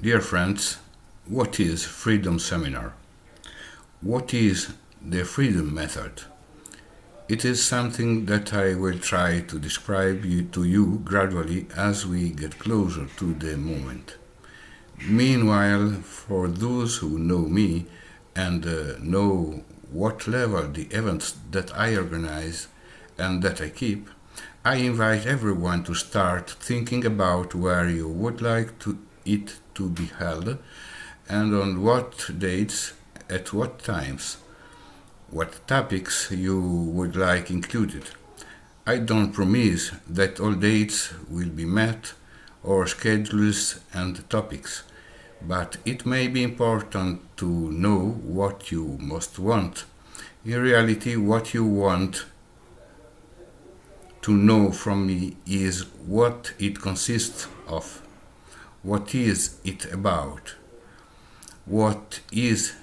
Dear friends, what is Freedom Seminar? What is the Freedom Method? It is something that I will try to describe to you gradually as we get closer to the moment. Meanwhile, for those who know me and know what level the events that I organize and that I keep, I invite everyone to start thinking about where you would like it to be held and on what dates, at what times, what topics you would like included. I don't promise that all dates will be met or schedules and topics, but it may be important to know what you most want. In reality, what you want to know from me is what it consists of. What is it about? What is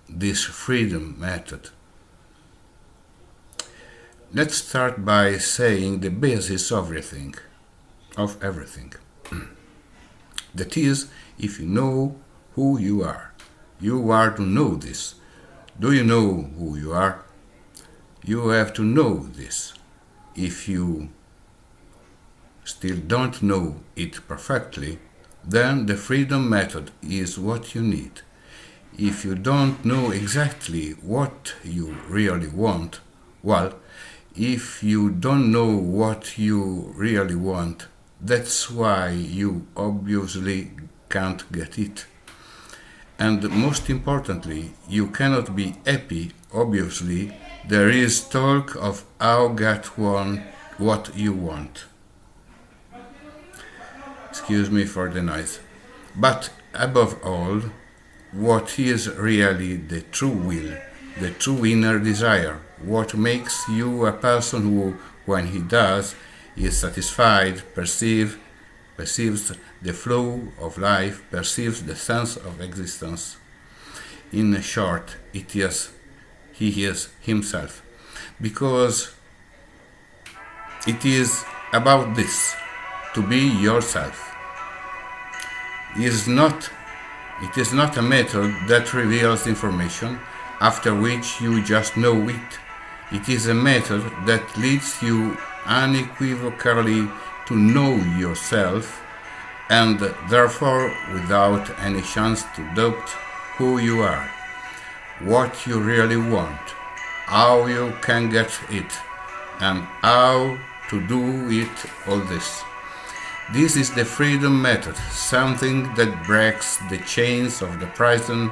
this freedom method? Let's start by saying the basis of everything. That is, if you know who you are to know this. Do you know who you are? You have to know this. If you still don't know it perfectly, then the freedom method is what you need. If you don't know exactly what you really want, well, if you don't know what you really want, that's why you obviously can't get it. And most importantly, you cannot be happy. Obviously, there is talk of how get what you want. Excuse me for the noise. But above all, what is really the true will, the true inner desire, what makes you a person who, when he does, is satisfied, perceives the flow of life, perceives the sense of existence. In short, he is himself. Because it is about this, to be yourself. It is not a method that reveals information after which you just know it. It is a method that leads you unequivocally to know yourself and therefore without any chance to doubt who you are, what you really want, how you can get it, and how to do it all this. This is the freedom method, something that breaks the chains of the prison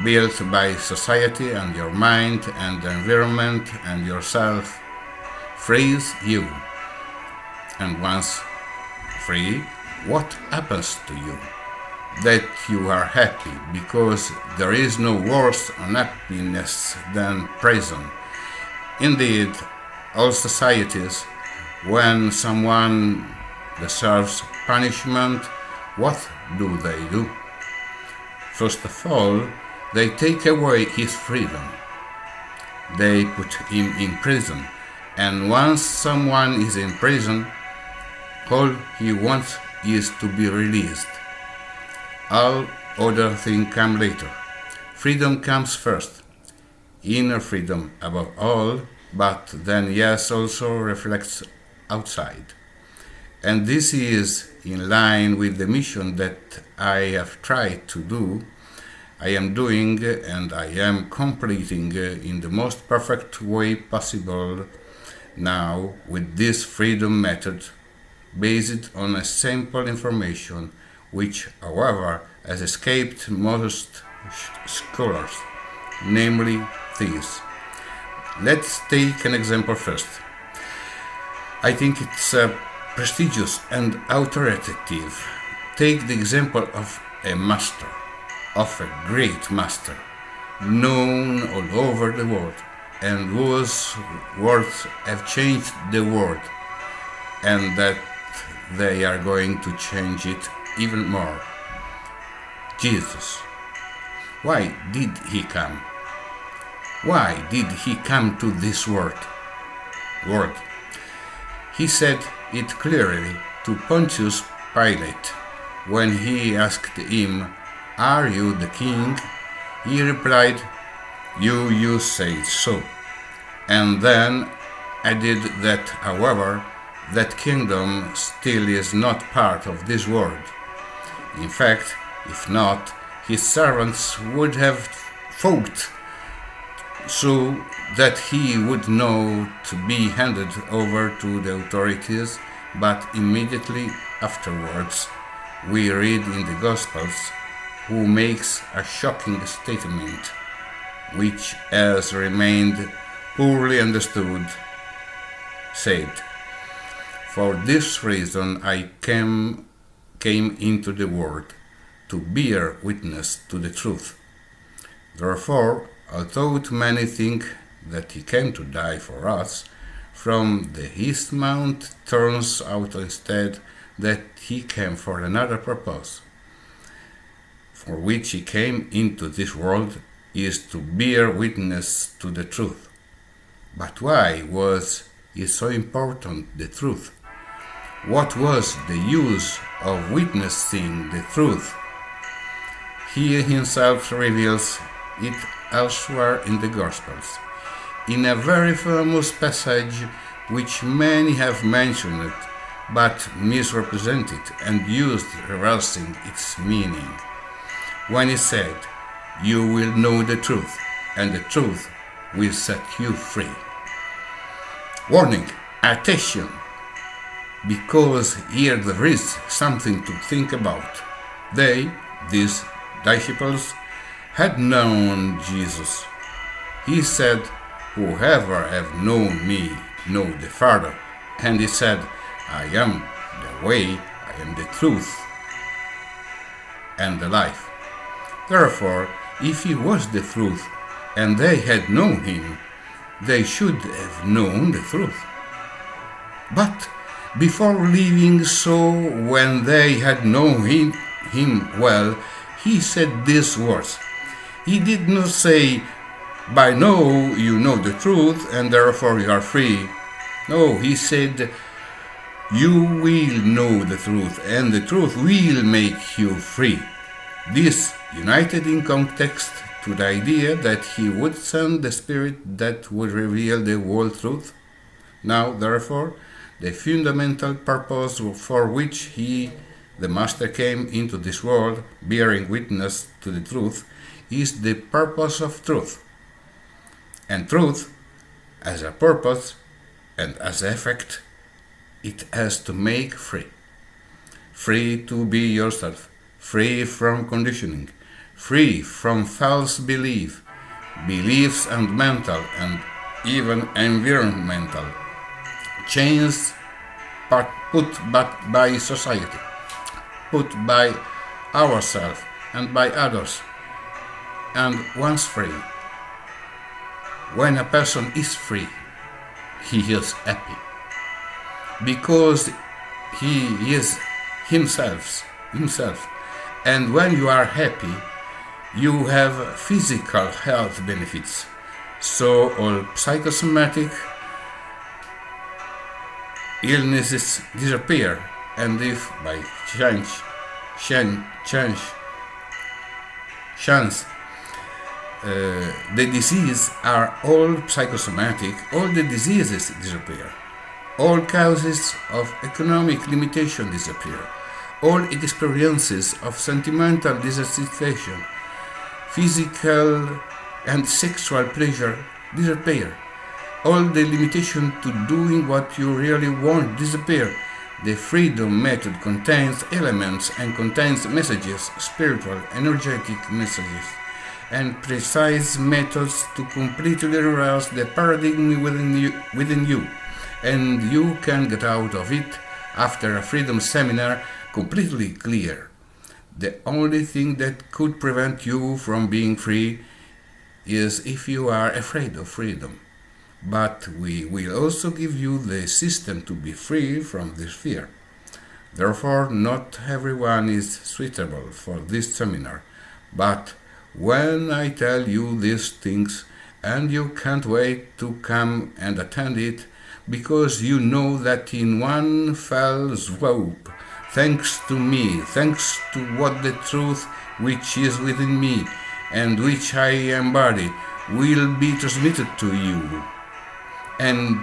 built by society and your mind and the environment and yourself, frees you. And once free, what happens to you? That you are happy, because there is no worse unhappiness than prison. Indeed, all societies, when someone deserves punishment, what do? First of all, they take away his freedom. They put him in prison, and once someone is in prison, all he wants is to be released. All other things come later. Freedom comes first. Inner freedom above all, but then yes, also reflects outside. And this is in line with the mission that I have tried to do, I am doing, and I am completing in the most perfect way possible now with this freedom method based on a simple information which, however, has escaped most scholars, namely this. Let's take an example first. I think it's prestigious and authoritative. Take the example of a master, of a great master, known all over the world, and whose words have changed the world, and that they are going to change it even more. Jesus. Why did he come? Why did he come to this world? He said it clearly to Pontius Pilate. When he asked him, "Are you the king?" he replied, You say so. And then added that, however, that kingdom still is not part of this world. In fact, if not, his servants would have fought so that he would not be handed over to the authorities, but immediately afterwards we read in the Gospels who makes a shocking statement which has remained poorly understood, said, "For this reason I came into the world, to bear witness to the truth. Therefore, although many think that he came to die for us, from the East Mount turns out instead that he came for another purpose, for which he came into this world, is to bear witness to the truth." But why was it so important, the truth? What was the use of witnessing the truth? He himself reveals it elsewhere in the Gospels, in a very famous passage which many have mentioned but misrepresented and used reversing its meaning, when he said, "You will know the truth, and the truth will set you free." Warning, attention, because here there is something to think about. These disciples, had known Jesus. He said, "Whoever have known me, know the Father." And he said, "I am the way, I am the truth, and the life." Therefore, if he was the truth, and they had known him, they should have known the truth. But before leaving, so when they had known him well, he said these words. He did not say, "By now you know the truth, and therefore you are free." No, he said, "You will know the truth, and the truth will make you free." This united in context to the idea that he would send the Spirit that would reveal the whole truth. Now, therefore, the fundamental purpose for which he, the Master, came into this world, bearing witness to the truth, is the purpose of truth. And truth, as a purpose and as effect, it has to make free. Free to be yourself, free from conditioning, free from false beliefs and mental and even environmental chains put by society, put by ourselves and by others. And once free, when a person is free, he is happy, because he is himself. And when you are happy, you have physical health benefits. So all psychosomatic illnesses disappear, and if by chance the diseases are all psychosomatic, all the diseases disappear. All causes of economic limitation disappear. All experiences of sentimental dissatisfaction, physical and sexual pleasure disappear. All the limitation to doing what you really want disappear. The freedom method contains elements and contains messages, spiritual, energetic messages, and precise methods to completely reverse the paradigm within you. And you can get out of it after a freedom seminar completely clear. The only thing that could prevent you from being free is if you are afraid of freedom. But we will also give you the system to be free from this fear. Therefore, not everyone is suitable for this seminar. But when I tell you these things, and you can't wait to come and attend it, because you know that in one fell swoop thanks to me, thanks to what the truth which is within me and which I embody will be transmitted to you. And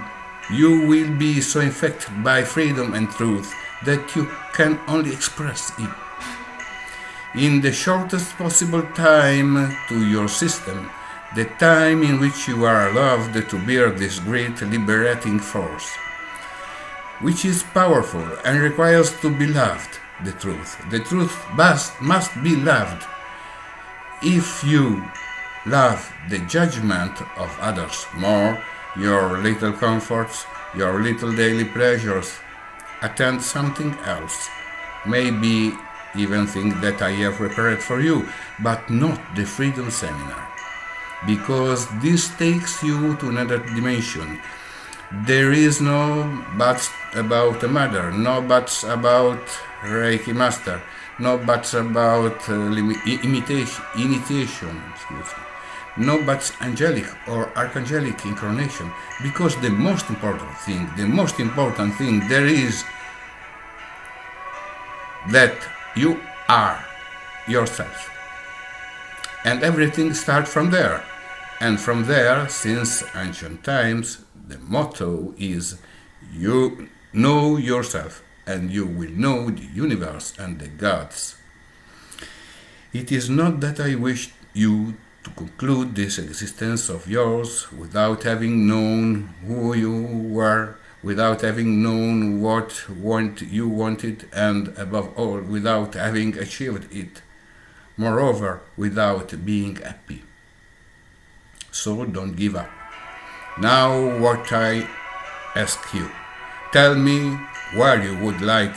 you will be so infected by freedom and truth that you can only express it in the shortest possible time to your system, the time in which you are allowed to bear this great liberating force, which is powerful and requires to be loved, the truth. The truth must be loved. If you love the judgment of others more, your little comforts, your little daily pleasures, attend something else. Maybe even think that I have prepared for you, but not the Freedom Seminar, because this takes you to another dimension. There is no buts about a mother, no buts about Reiki Master, no buts about initiation, no buts angelic or archangelic incarnation, because the most important thing there is that you are yourself. And everything starts from there. And from there, since ancient times, the motto is you know yourself and you will know the universe and the gods. It is not that I wish you to conclude this existence of yours without having known who you were, without having known what you wanted, and above all, without having achieved it. Moreover, without being happy. So don't give up. Now what I ask you, tell me where you would like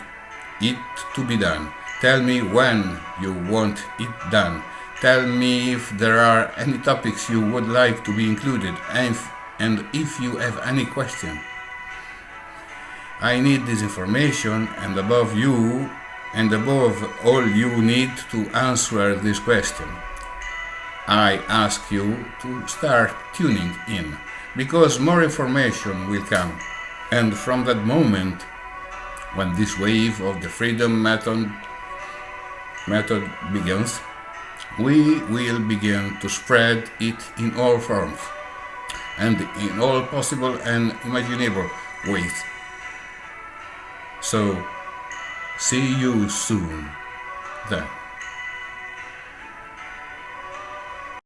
it to be done. Tell me when you want it done. Tell me if there are any topics you would like to be included, and if you have any question. I need this information, and above all you need to answer this question. I ask you to start tuning in, because more information will come. And from that moment, when this wave of the freedom method begins, we will begin to spread it in all forms and in all possible and imaginable ways. So, see you soon then.